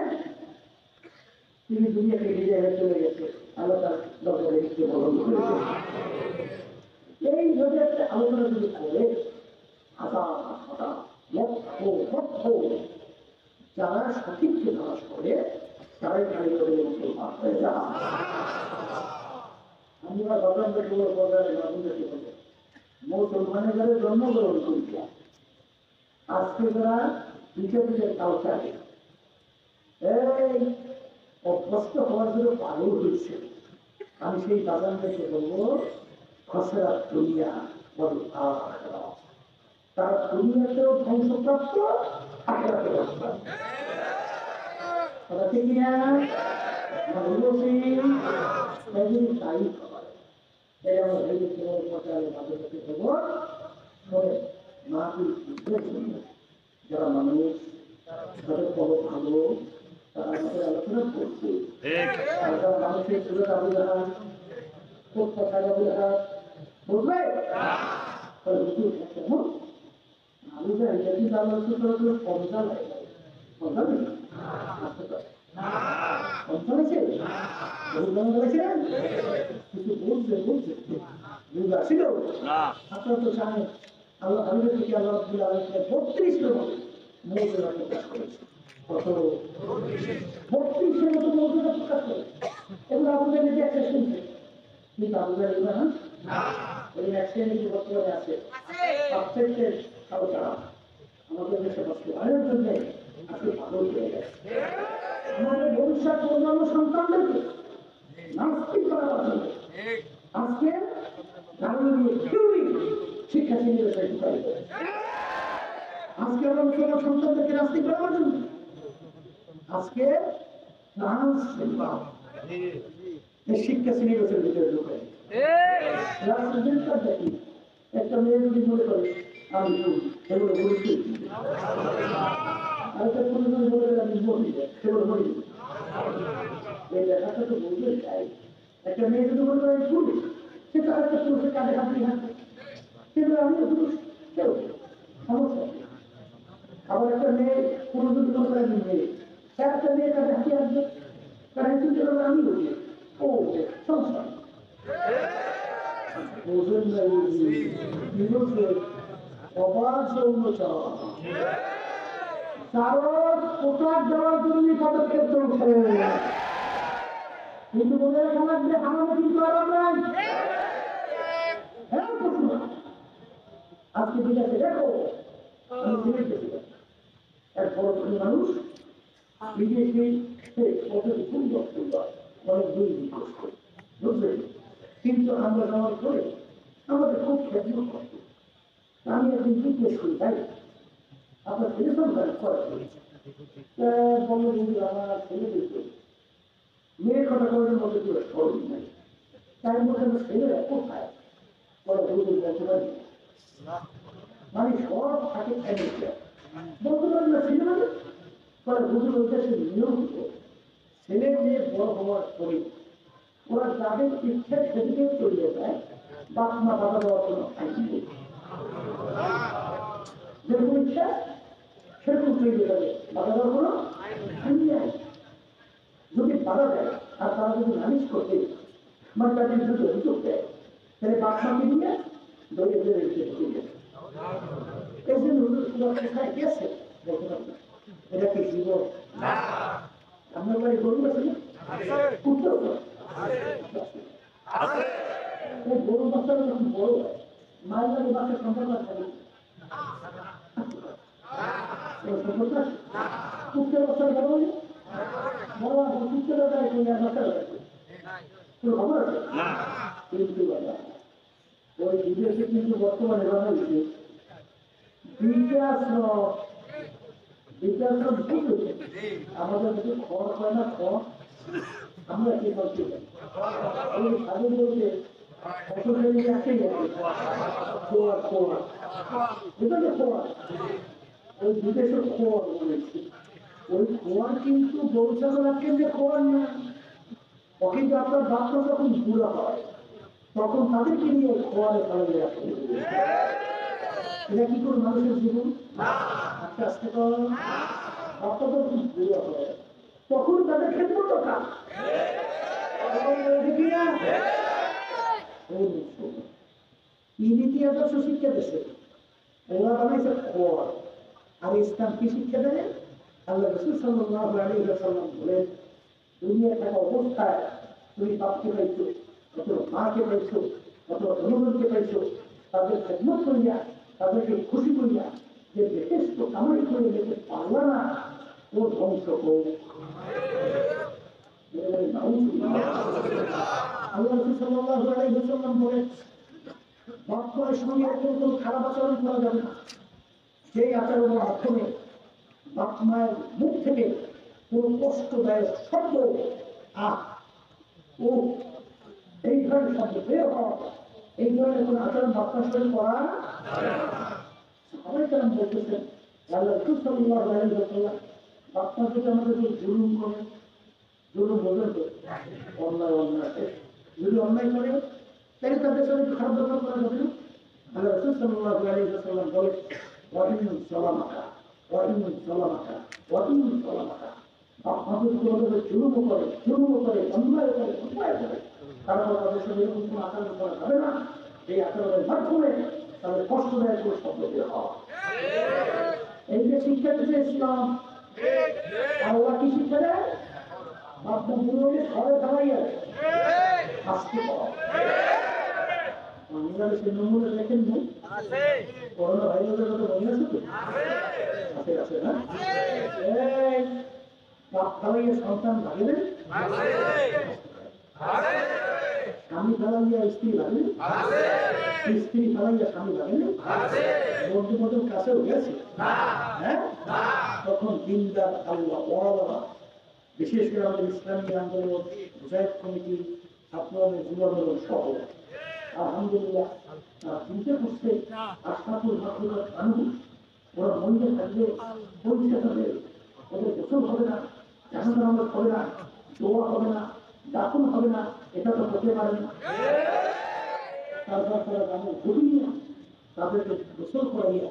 তিনি দুনিয়া থেকে জায়গায় চলে গেছে আল্লাহ তার দরকারে এইভাবে একটা আলোচনা যদি করে হাজার হাজার লক্ষ লক্ষ যারা সঠিককে তালাশ করে তারাই খালি করে মুসলমান হয়ে যায় আমরা ভদ্রান্তের খবর পর্যায়ে বাবুদেরকে বলবো মুসলমানের ঘরে জন্মগ্রহণ করিয়া আজকে তারা বিচারের কালচার এই অভ্যস্ত হওয়ার জন্য পাগল হয়েছে আমি সেই বাজানদেরকে বলবো খসড়া দুনিয়া বল তার দুনিয়াতেও ধ্বংসপ্রাপ্ত আখেরাতেও কথা ঠিক না বলছি তাই এই আমার ভেবে তোমার পর্যায়ে বাজারকে বলবো মাহফিল যারা মানুষ তাদের বড় ভালো তারা আমাদের আলোচনা করছে আর যারা মানুষের সুযোগ আবু জাহাজ খুব কথায় আবু জাহাজ বুঝবে কেমন আবু জাহাজ এটা কিন্তু আলোচনা করে পঞ্চা লাগে পঞ্চা নেই আসতে পারে পঞ্চা হয়েছে কিছু বলছে বলছে বুঝতে আসিল আপনারা তো জানেন আল্লাহ হাবিবের থেকে আল্লাহ 32 জন মৌজুদা প্রকাশ করেছে কত 32 মতো মৌজুদা প্রকাশ করে এগুলো আপনাদের নিজে একটা শুনছে কিন্তু আপনাদের এগুলো না ওই অ্যাক্সিডেন্ট যে বর্তমানে আছে সাবজেক্টের আলোচনা আমাদের দেশে বাস্তবায়নের জন্য আজকে ভালো হয়ে গেছে আমাদের ভবিষ্যৎ অন্যান্য সন্তানদেরকে নাস্তিক করার জন্য আজকে শিক্ষা শ্রেণীর আজকে আমরা মুসলমান সন্তানদেরকে নাস্তিক করার জন্য আজকে শিক্ষা শ্রেণীর ভিতরে ঢুকে দেখি একটা মেয়ে যদি মনে করে আমি সেগুলো বলছি, আরেকটা পুরুষ যদি মনে করে আমি বলি সেগুলো বলি, এই ব্যাপারটা তো বলতে চাই। একটা মেয়ে যদি মনে করে পুরুষ, সে তো আরেকটা পুরুষের কাঁধে হাত দিয়ে হাঁটবে, সেগুলো আমিও পুরুষ, কেউ সমস্যা নেই। আবার একটা মেয়ে পুরুষ যদি মনে করে আমি মেয়ে, সে একটা মেয়ে কাঁধে হাঁটিয়ে আসবে, কারণ চিন্তা করবে আমি বলি, ও সমস্যা নেই। বোঝেন না বিরোধের অবাধ উন্নচার কারণ পোশাক দেওয়ার জন্য পদক্ষেপ চলছে, কিন্তু মনে রাখা লাগবে আমাদের কিন্তু আরাম নাই। হ্যাঁ আজকে বিদেশে দেখো আমি সিলেট গেছিলাম, এক বড় ধনী মানুষ বিদেশে কত সুন্দর সুন্দর অনেক দুই করছে, বুঝলেন? কিন্তু আমরা যাওয়ার পরে আমাদের খুব খ্যাতি করতো। আমি একদিন জিজ্ঞেস করি, ভাই আপনার ছেলে সন্তান করে বললো যদি আমার ছেলে দেখবে মেয়ের কথা করার মধ্যে কেউ স্মরণ নাই, তাই মধ্যে আমার ছেলেরা কোথায় বলে বলতে বলতে পারি, মানে সব থাকে বলতে পারি না ছেলে মানে পরে বুঝে উদ্দেশ্যে নিয়োগ ছেলে মেয়ে বড় হওয়ার পরে ওরা যাদের ইচ্ছা সেদিকে চলে যায়, বাপ মা বাবা দেওয়ার কোনো আইন নেই, যেরকম ইচ্ছা সেরকম চলে যাবে, বাধা দেওয়ার কোনো আইন নেই। যদি বাধা দেয় আর তারা যদি নালিশ করতে মানে তাদের যদি অভিযোগ দেয়, তাহলে বাপ মাকে নিয়ে দলে দলে রেখে এই জন্য কোথায় গেছে বলতে পারবে এটা কি জীবন? আপনার বাড়ি গরু আছে না? উত্তর গরু বাচ্চারা যখন বড় হয় মায়ের বাড়ি বাচ্চার সম্পর্ক থাকে, কুত্তের বাচ্চার বড় হয়ে বড় কুত্তেরা যায় বাচ্চারা কোনো খবর আছে? কিন্তু ওই বিদেশে কিন্তু বর্তমানে বাধা দিচ্ছে আমাদের কিছু খড় হয় না, খড় আমরা কি করছি ওই সাধু বলতে আসে গেছে খোয়া খোয়া, বুঝতে খোয়া ওই বিদেশের খোয়া বলেছি, ওই খোয়ার কিন্তু গরু ছাগল কেন্দ্রে খোয়ার না, ও কিন্তু আপনার বাচ্চা যখন বুড়া হয় তখন তাদেরকে নিয়ে খোয়ারে ফেলে রাখে। এটা কি করে মানুষের জীবন? আস্তে আস্তে বুড়া হয় তখন তাদের ক্ষেত্রে কথা নীতি আদর্শ শিক্ষা দিচ্ছে, ওরা বানাইছে খোয়া। আর ইসলাম কি শিক্ষা দেয়? আল্লাহ রাসূল সাল্লাল্লাহু আলাইহি ওয়াসাল্লাম বলেন, দুনিয়া থাকা অবস্থায় তুমি বাপকে পাইছো, অথবা মাকে পাইছো, অথবা জনগণকে পাইছো, তাদের খেদমত করিয়া তাদেরকে খুশি করিয়া যে যথেষ্ট কামাই করে যেতে পারলা না, ও ধ্বংস হোক। আল্লাহ রাসূল সাল্লাল্লাহু আলাইহি ওয়াসাল্লাম বলেন, বাপ মায়ের সঙ্গে অত্যন্ত খারাপ আচরণ করা যাবে না, সেই আচরণের মাধ্যমে বাপ মায়ের মুখ থেকে কোন কষ্টদায়ক শব্দ ও এই ধরনের শব্দ বের হওয়া, এই ধরনের কোন আচরণ বাপ মায়ের সঙ্গে করা সবাই কেমন বলতেছেন আল্লাহ রাসূল সাল্লাল্লাহু আলাইহি ওয়াসাল্লাম, বাপ মা যদি আমাদের জুলুম করে, জুলুম বোঝেন তো অন্যায় অন্যায় যদি অন্যায় করে তাহলে তাদের সঙ্গে খারাপ ব্যবহার করা যাবে না। আল্লাহ রাসূল সাল্লাল্লাহু আলাইহি ওয়াসাল্লাম বলেন, ওয়াইন সালামাকা ওয়াইন সালামাকা ওয়াইন সালামাকা, আপনাদের কোনোভাবে জুলুম করে অন্যায় করে তারপর তাদের সঙ্গে এরকম কোনো আচরণ করা যাবে না, এই আচরণের মাধ্যমে তাদের কষ্টদায়ক কোনো শব্দ বের হওয়া। এই যে শিক্ষা দিচ্ছে ইসলাম, আল্লাহ কি শিক্ষা দেয়? আপনার পুরোকে ঘরে দাঁড়াইয়া শাস্তি পাওয়া। বাংলাদেশের নমুনা দেখেন না, করোনা ভাইরাসের কথা মনে আছে তো? আছে না? বাপ ফেলাইয়া সন্তান ভাগেন, স্বামী ফেলাইয়া স্ত্রী ভাগেন, স্ত্রী ফেলাইয়া স্বামী ভাগেন, বন্ধু বান্ধব কাছেও গেছে, হ্যাঁ? তখন দিনদার আল্লাহ ওয়ালা, বিশেষ করে আমাদের ইসলামী আন্দোলন, মুজাহিদ কমিটি, ছাত্র যুব আন্দোলন সহ আলহামদুলিল্লাহ চিন্তা করছে আশরাফুল মাখলুকাত মানুষ ওরা মন্দিরে থাকবে পরীক্ষা হবে ওদের গোসল হবে না জাহান্নামের নামাজ হবে না দোয়া হবে না দাফন হবে না এটা তো হতে পারে না তারপর তারা তাদের ঘুরিয়ে তাদেরকে গোসল করাইয়া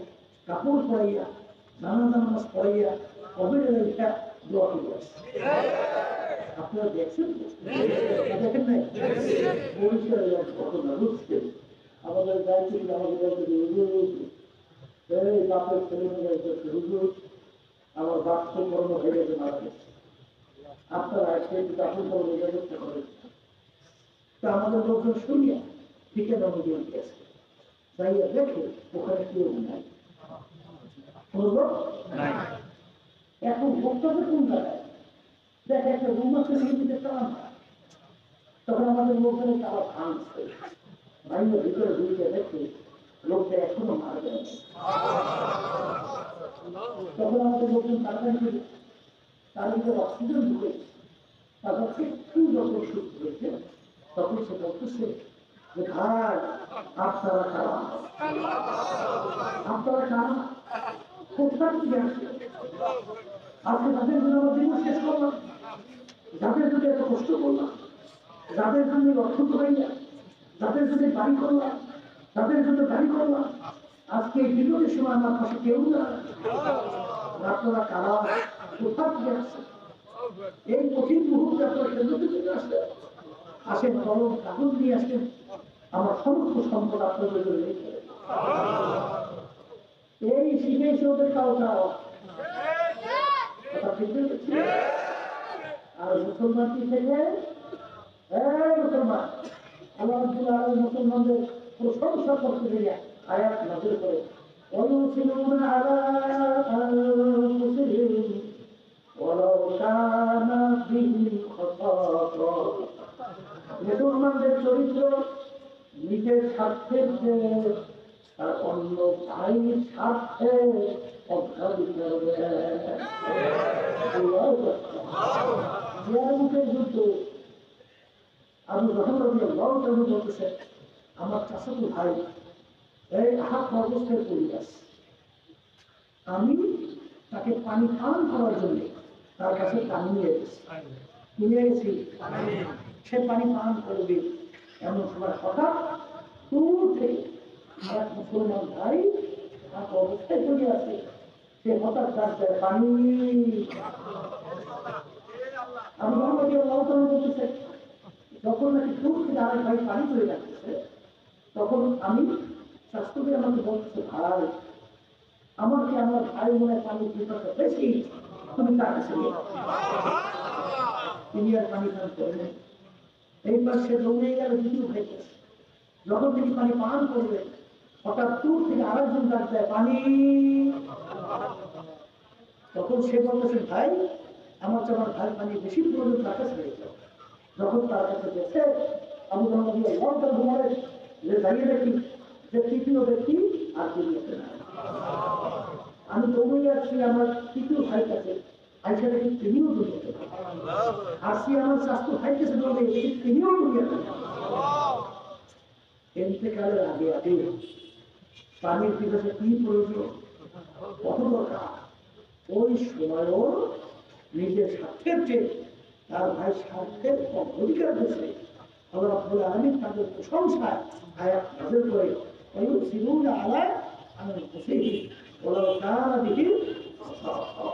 কাপড় পরাইয়া নানান নামাজ পড়াইয়া কবে এটা দোয়া করে আসছে আপনারা দেখছেন দেখেন নাই পরিষ্কার ঘটনা বুঝছেন আমাদের দায়িত্ব আমাদের এই বাপের ছেলে মেয়ে হুজুর আমার বাপ তো কর্ম হয়ে গেছে মারা গেছে আপনারা সেই দাফন কর্ম ব্যবস্থা করেন তা আমাদের লোকজন শুনিয়া ঠিকে নমে দিয়ে গেছে যাইয়া দেখে ওখানে কেউ নাই বলবো এখন ভোক্তাদের কোন জায়গায় দেখে একটা রুম আছে নিয়ে চালান তখন আমাদের লোকজনে তারা ভাঙছে ভাঙলে ভিতরে ঢুকে দেখে লোকটা এখনো মারা যায় তখন আমাদের লোকজন তাড়াতাড়ি তার ভিতরে অক্সিজেন ঢুকে তারপর একটু যখন সুস্থ হয়েছে তখন সে বলতেছে যে ভাই আপনারা কারা আপনারা কারা কোথায় কি আসছে আজকে তাদের জন্য আমরা দিন শেষ করলাম যাদের জন্য এত কষ্ট করলাম যাদের জন্য অর্থ করাইয়া যাদের জন্য বাড়ি করলাম যাদের জন্য গাড়ি করলাম আজকে এই বিপদের সময় আমার পাশে কেউ না আপনারা কারা কোথায় কি আসছে এই কঠিন মুহূর্তে আপনারা কেন্দ্র থেকে আসলেন আসেন কলম কাগজ নিয়ে আসেন আমার সমস্ত সম্পদ আপনাদের জন্য রেখে এই শিখেছে ওদের কাউটা আর মুসলমান কি থেকে মুসলমান আল্লাহ মুসলমানদের প্রশংসা করতে গিয়ে আয়াত নাযিল করে ويؤثرون على أنفسهم ولو كان بهم خصاصة মুসলমানদের চরিত্র নিজের স্বার্থের চেয়ে আর অন্য ভাইয়ের স্বার্থে অগ্রাধিকার যুদ্ধ আবু রহমান বলতেছে আমার চাচাতো ভাই এই হাত অবস্থায় পরিবেশ আমি তাকে পানি পান করার জন্য তার কাছে পানি নিয়ে গেছি সে পানি পান করবে এমন সময় হঠাৎ দূর থেকে এক মুসলমান ভাই হাত অবস্থায় পড়ে আছে সে হঠাৎ কাছে পানি আমি বলতেছে যখন নাকি দূর থেকে আরেক ভাই পানি চলে যাচ্ছে তখন আমি শাস্ত্রকে আমাকে বলতেছে ভাই আমাকে আমার ভাই মনে পানি পিপাসা বেশি তুমি তার কাছে তিনি আর পানি পান করলেন এইবার সে দৌড়ে গেল দ্বিতীয় ভাইকে যখন তিনি পানি পান করবেন হঠাৎ দূর থেকে আরেকজন ডাক দেয় পানি তখন সে বলতেছে ভাই আমার তো আমার ভাই পানি বেশি প্রয়োজন তার কাছে হয়ে যাও যখন তার কাছে গেছে আবু লঙ্কা ঘুমারে যে দাঁড়িয়ে দেখি যে তৃতীয় ব্যক্তি আর তিনি আমি দৌড়ে আসছি আমার তৃতীয় ভাই কাছে আইসা দেখি তিনিও দুনিয়াতে আসি আমার স্বাস্থ্য ভাই কাছে দৌড়ে দেখি তিনিও দুনিয়াতে এতেকালের আগে আগে পানির পিপাসা কি প্রয়োজন কত দরকার ওই সময়ও নিজের স্বার্থের চেয়ে তার ভাই স্বার্থের অধিকার দিয়েছে আল্লাহ রাব্বুল আলামিন তাদের প্রশংসায় আয়াত নাযিল করে ويؤثرون على أنفسهم ولو كان بهم خصاصة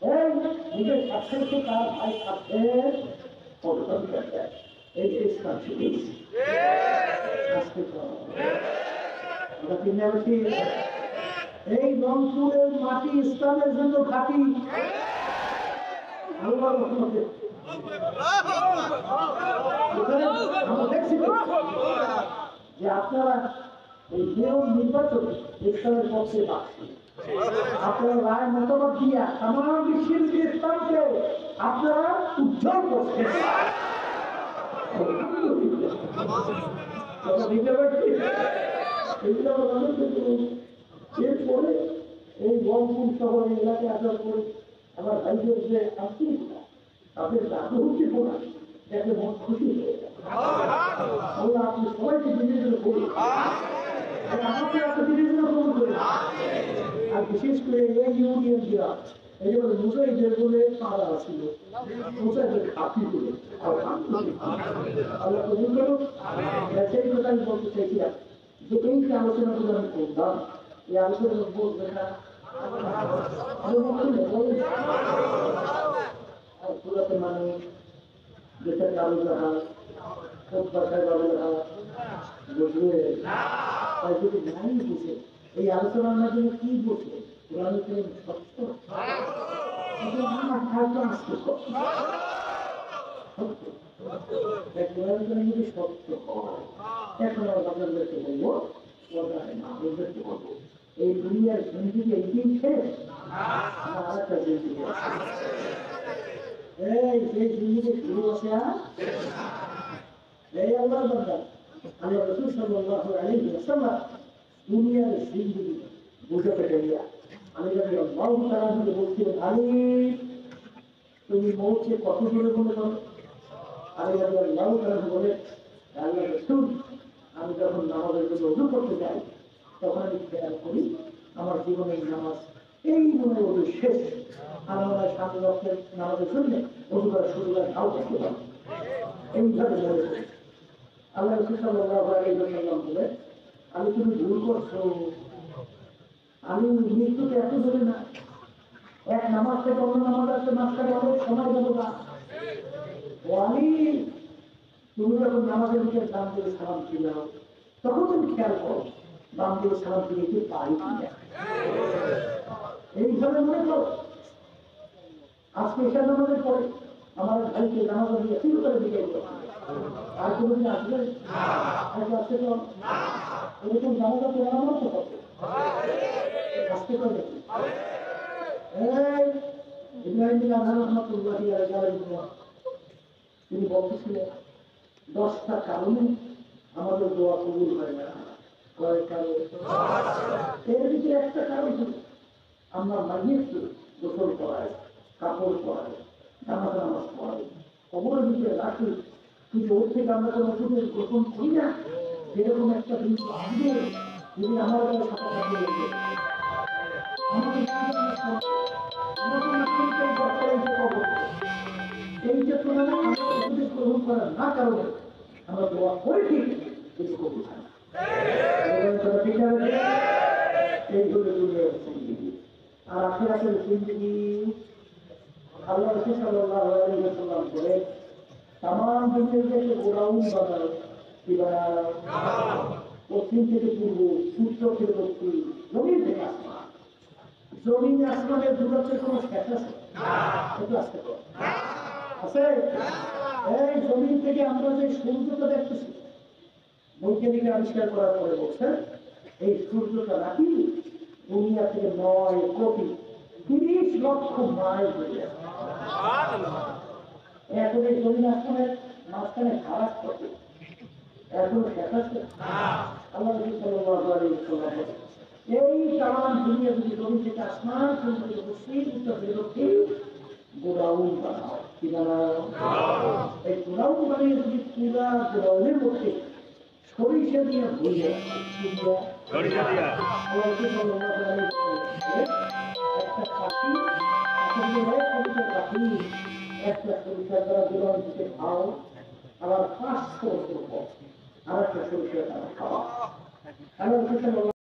এই নিজের স্বার্থের চেয়ে তার ভাই স্বার্থের অধিকার দেয় এই যে ইসলাম শিখিয়েছে এই রংপুরের মাটি ইসলামের জন্য খাঁটি যে আপনারা এই নিয়ম নির্বাচন ইসলামের পক্ষে পাচ্ছেন আপনারা রায় মতামত দিয়া তামাম বিশ্বের ইসলামকে আপনারা উজ্জ্বল করছেন এরপরে এই রংপুর শহর এলাকায় আসার পরে আমার ভাইদের যে আত্মীয়তা তাদের আগ্রহ ছিল না যাতে মন খুশি হয়ে যায় আল্লাহ আপনি সবাইকে দিনের জন্য কবুল করুন, আমাকে আপনি দিনের জন্য কবুল করুন। আর বিশেষ করে এই ইউনিয়ন দেওয়া এই যে মুজাহিদের বলে তারা ছিল, মুজাহিদের খাতি করে আল্লাহ কবুল করুন। সেই কথা আমি বলতে চাইছিলাম যে এই যে আলোচনাগুলো আমি করলাম, এই আলোচনা বলবে না পুরাতে মানুষ দেশের কালু জাহাজ বাসায় বাবু জাহাজ বুঝবে তাই যদি নাই বুঝে এই আলোচনার মাধ্যমে কি বুঝে সত্য আমার খাদ্য আসতে সত্য যদি সত্য হয় এখন আপনাদেরকে বলবো আপনাদেরকে বলবো এই দুনিয়ার জিন্দিগি একদিন শেষ আর একটা জিন্দিগি এই যে জিন্দিগি শুরু আছে এই আল্লাহর বান্দা আল্লাহ রাসূল সাল্লাল্লাহু আলাইহি ওয়াসাল্লাম দুনিয়ার জিন্দিগি বুঝাতে গিয়া আমি যদি আল্লাহ তাআলাকে বলছি আলী তুমি মৌতকে কত দূরে মনে করো, আমি যদি আল্লাহ তাআলাকে বলে আল্লাহ রাসূল আমি যখন নামাজের জন্য ওযু করতে যাই তখন আমি খেয়াল করি আমার জীবনের নামাজ এই মনে ওযু শেষ, আর আমরা সামনে রক্তের নামাজের জন্য ওযু করার সুযোগ নাও থাকতে পারি। এইভাবে মনে করি আল্লাহ রাসূল সাল্লাল্লাহু আলাইহি ওয়াসাল্লাম বলে আমি তুমি ভুল করছো, আমি মৃত্যুতে এত ধরে না, এক নামাজ থেকে অন্য নামাজ আসতে মাঝখানে অনেক সময় যাবো না। আমি তুমি যখন নামাজের দিকে দাম দিয়ে সালাম ফিরে তখন তুমি খেয়াল করো দাম দিয়ে সালাম ফিরে কি পারি কিনা। এইভাবে মনে করো আজকে এসে নামাজের পরে আমার ভাইকে নামাজ দিয়ে শুরু করে দিকে আর কোনোদিন আসবে আসতে তো এরকম জানাজা তো আমার তো হবে আসতে পারবে। ইব্রাহিম আযম রাহমাতুল্লাহি আলাইহি তিনি বলতেছিলেন 10টা কারণে আমাদের দোয়া কবুল হয় না। কয়েক কারণ এর ভিতরে একটা কারণ হল আমরা মাইয়িতকে গোসল করাই, কাপড় পরাই, জানাজা নামাজ পড়াই, কবরের ভিতরে রাখি, কিন্তু ওর থেকে আমরা কোনো ওষুধের গ্রহণ করি না। এরকম একটা জিনিস আসবে যদি আমার সাথে সাথে এই যে তুলনায় আমরা ওষুধের গ্রহণ করার না কারণে আমরা দোয়া করে ঠিক কিন্তু কবুল হয় না। এই হলো দুনিয়ার জিন্দেগি। আর আখিরাতের জিন্দেগি আল্লাহ রাসূল সাল্লাল্লাহু আলাইহি ওয়াসাল্লাম বলেন তামাম দুনিয়াকে গোলাম বানাও কি বানাও, পশ্চিম থেকে পূর্ব, সূর্য থেকে দক্ষিণ, জমিন থেকে আসমান। জমিন আসমানের দূরত্বের কোনো শেষ আছে? একটু আসতে পারে আছে? এই জমিন থেকে আমরা যে সূর্যটা দেখতেছি বৈজ্ঞানিক আবিষ্কার করার পরে বলছেন এই সূর্যটা নাকি দুনিয়া থেকে 9 কোটি 30 লক্ষ মাইল হয়ে গেছে। এখন এই জমিন আসমানের মাঝখানে খারাপ করবে এখনো শেষ আছে? আল্লাহ রাসূল সাল্লাল্লাহু আলাইহি ওয়াসাল্লাম এই তামাম দুনিয়া যদি জমিন থেকে আসমান পর্যন্ত পশ্চিম উত্তর দক্ষিণ গোডাউন বানাও কি বানাও, এই গোডাউন বানিয়ে যদি পুরা গোডাউনের মধ্যে সরিষা দিয়ে ভরিয়ে একটা কাঠি কাঠি একটা সরিষা দ্বারা গোডাউন থেকে খাও, আবার 500 বছর পর আর একটা সরিষা দ্বারা খাওয়া।